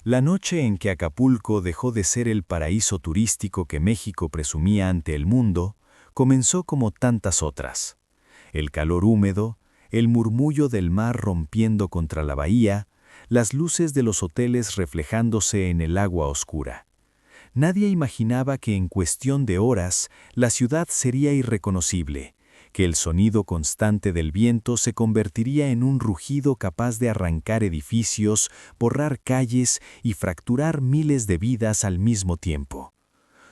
La noche en que Acapulco dejó de ser el paraíso turístico que México presumía ante el mundo, comenzó como tantas otras. El calor húmedo, el murmullo del mar rompiendo contra la bahía, las luces de los hoteles reflejándose en el agua oscura. Nadie imaginaba que en cuestión de horas la ciudad sería irreconocible, que el sonido constante del viento se convertiría en un rugido capaz de arrancar edificios, borrar calles y fracturar miles de vidas al mismo tiempo.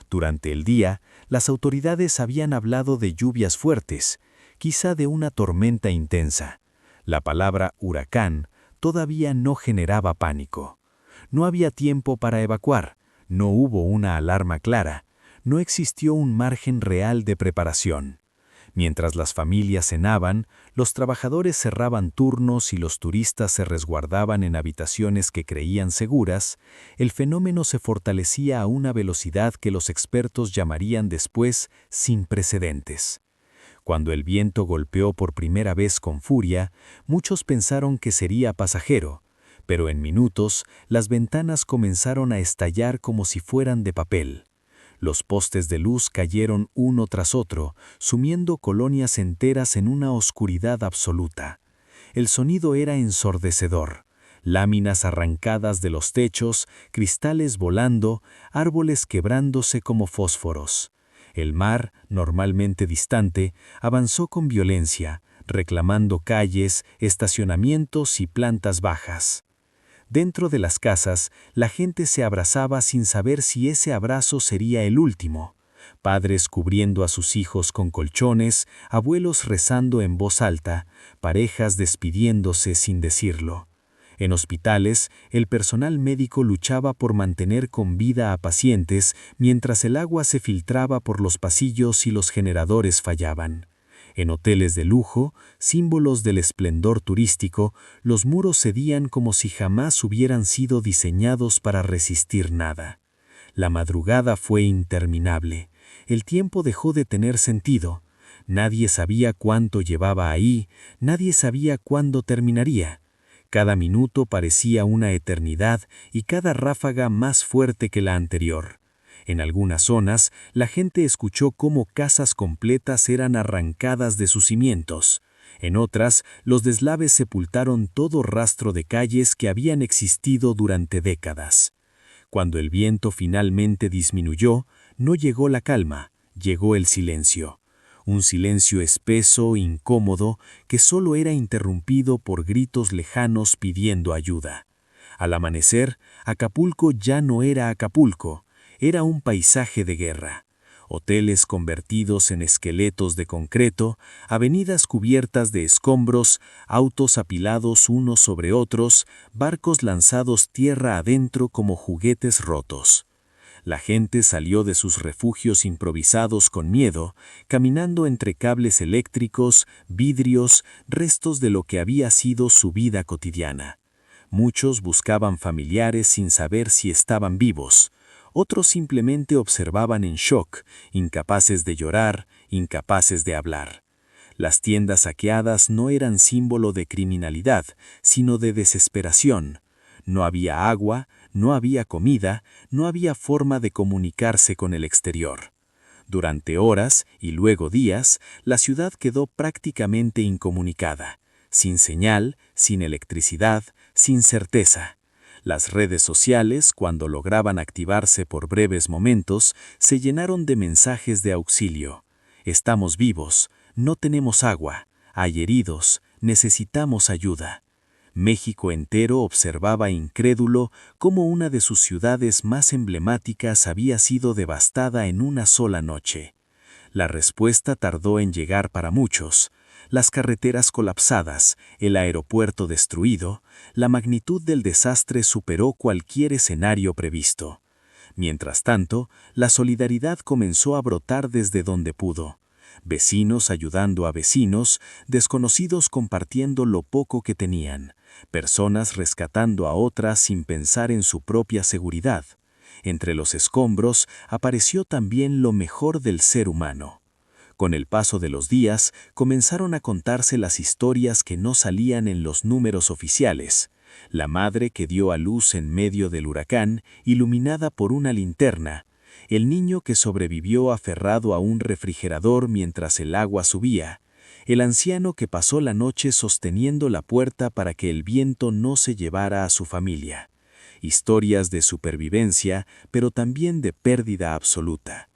Durante el día, las autoridades habían hablado de lluvias fuertes, quizá de una tormenta intensa. La palabra huracán todavía no generaba pánico. No había tiempo para evacuar, no hubo una alarma clara, no existió un margen real de preparación. Mientras las familias cenaban, los trabajadores cerraban turnos y los turistas se resguardaban en habitaciones que creían seguras, el fenómeno se fortalecía a una velocidad que los expertos llamarían después sin precedentes. Cuando el viento golpeó por primera vez con furia, muchos pensaron que sería pasajero, pero en minutos las ventanas comenzaron a estallar como si fueran de papel. Los postes de luz cayeron uno tras otro, sumiendo colonias enteras en una oscuridad absoluta. El sonido era ensordecedor. Láminas arrancadas de los techos, cristales volando, árboles quebrándose como fósforos. El mar, normalmente distante, avanzó con violencia, reclamando calles, estacionamientos y plantas bajas. Dentro de las casas, la gente se abrazaba sin saber si ese abrazo sería el último. Padres cubriendo a sus hijos con colchones, abuelos rezando en voz alta, parejas despidiéndose sin decirlo. En hospitales, el personal médico luchaba por mantener con vida a pacientes mientras el agua se filtraba por los pasillos y los generadores fallaban. En hoteles de lujo, símbolos del esplendor turístico, los muros cedían como si jamás hubieran sido diseñados para resistir nada. La madrugada fue interminable. El tiempo dejó de tener sentido. Nadie sabía cuánto llevaba ahí, nadie sabía cuándo terminaría. Cada minuto parecía una eternidad y cada ráfaga más fuerte que la anterior. En algunas zonas, la gente escuchó cómo casas completas eran arrancadas de sus cimientos. En otras, los deslaves sepultaron todo rastro de calles que habían existido durante décadas. Cuando el viento finalmente disminuyó, no llegó la calma, llegó el silencio. Un silencio espeso, incómodo, que solo era interrumpido por gritos lejanos pidiendo ayuda. Al amanecer, Acapulco ya no era Acapulco. Era un paisaje de guerra. Hoteles convertidos en esqueletos de concreto, avenidas cubiertas de escombros, autos apilados unos sobre otros, barcos lanzados tierra adentro como juguetes rotos. La gente salió de sus refugios improvisados con miedo, caminando entre cables eléctricos, vidrios, restos de lo que había sido su vida cotidiana. Muchos buscaban familiares sin saber si estaban vivos. Otros simplemente observaban en shock, incapaces de llorar, incapaces de hablar. Las tiendas saqueadas no eran símbolo de criminalidad, sino de desesperación. No había agua, no había comida, no había forma de comunicarse con el exterior. Durante horas y luego días, la ciudad quedó prácticamente incomunicada, sin señal, sin electricidad, sin certeza. Las redes sociales, cuando lograban activarse por breves momentos, se llenaron de mensajes de auxilio. Estamos vivos, no tenemos agua, hay heridos, necesitamos ayuda. México entero observaba incrédulo cómo una de sus ciudades más emblemáticas había sido devastada en una sola noche. La respuesta tardó en llegar para muchos. Las carreteras colapsadas, el aeropuerto destruido, la magnitud del desastre superó cualquier escenario previsto. Mientras tanto, la solidaridad comenzó a brotar desde donde pudo. Vecinos ayudando a vecinos, desconocidos compartiendo lo poco que tenían, personas rescatando a otras sin pensar en su propia seguridad. Entre los escombros apareció también lo mejor del ser humano. Con el paso de los días, comenzaron a contarse las historias que no salían en los números oficiales. La madre que dio a luz en medio del huracán, iluminada por una linterna. El niño que sobrevivió aferrado a un refrigerador mientras el agua subía. El anciano que pasó la noche sosteniendo la puerta para que el viento no se llevara a su familia. Historias de supervivencia, pero también de pérdida absoluta.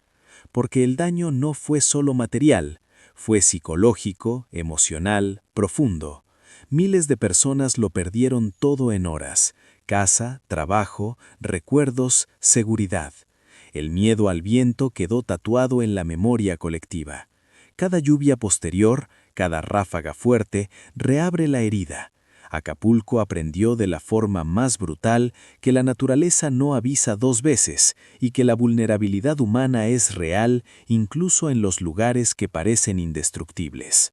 Porque el daño no fue solo material, fue psicológico, emocional, profundo. Miles de personas lo perdieron todo en horas: casa, trabajo, recuerdos, seguridad. El miedo al viento quedó tatuado en la memoria colectiva. Cada lluvia posterior, cada ráfaga fuerte, reabre la herida. Acapulco aprendió de la forma más brutal que la naturaleza no avisa dos veces y que la vulnerabilidad humana es real incluso en los lugares que parecen indestructibles.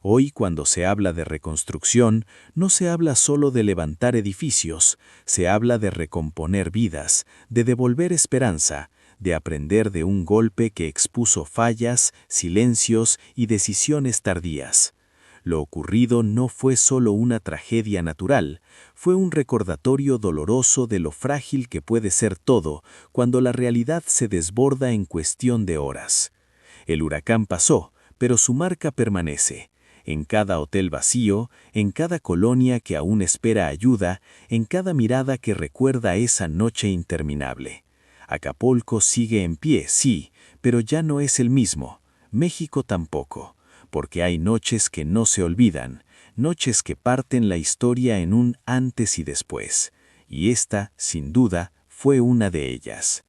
Hoy, cuando se habla de reconstrucción, no se habla solo de levantar edificios, se habla de recomponer vidas, de devolver esperanza, de aprender de un golpe que expuso fallas, silencios y decisiones tardías. Lo ocurrido no fue solo una tragedia natural, fue un recordatorio doloroso de lo frágil que puede ser todo cuando la realidad se desborda en cuestión de horas. El huracán pasó, pero su marca permanece. En cada hotel vacío, en cada colonia que aún espera ayuda, en cada mirada que recuerda esa noche interminable. Acapulco sigue en pie, sí, pero ya no es el mismo. México tampoco, porque hay noches que no se olvidan, noches que parten la historia en un antes y después. Y esta, sin duda, fue una de ellas.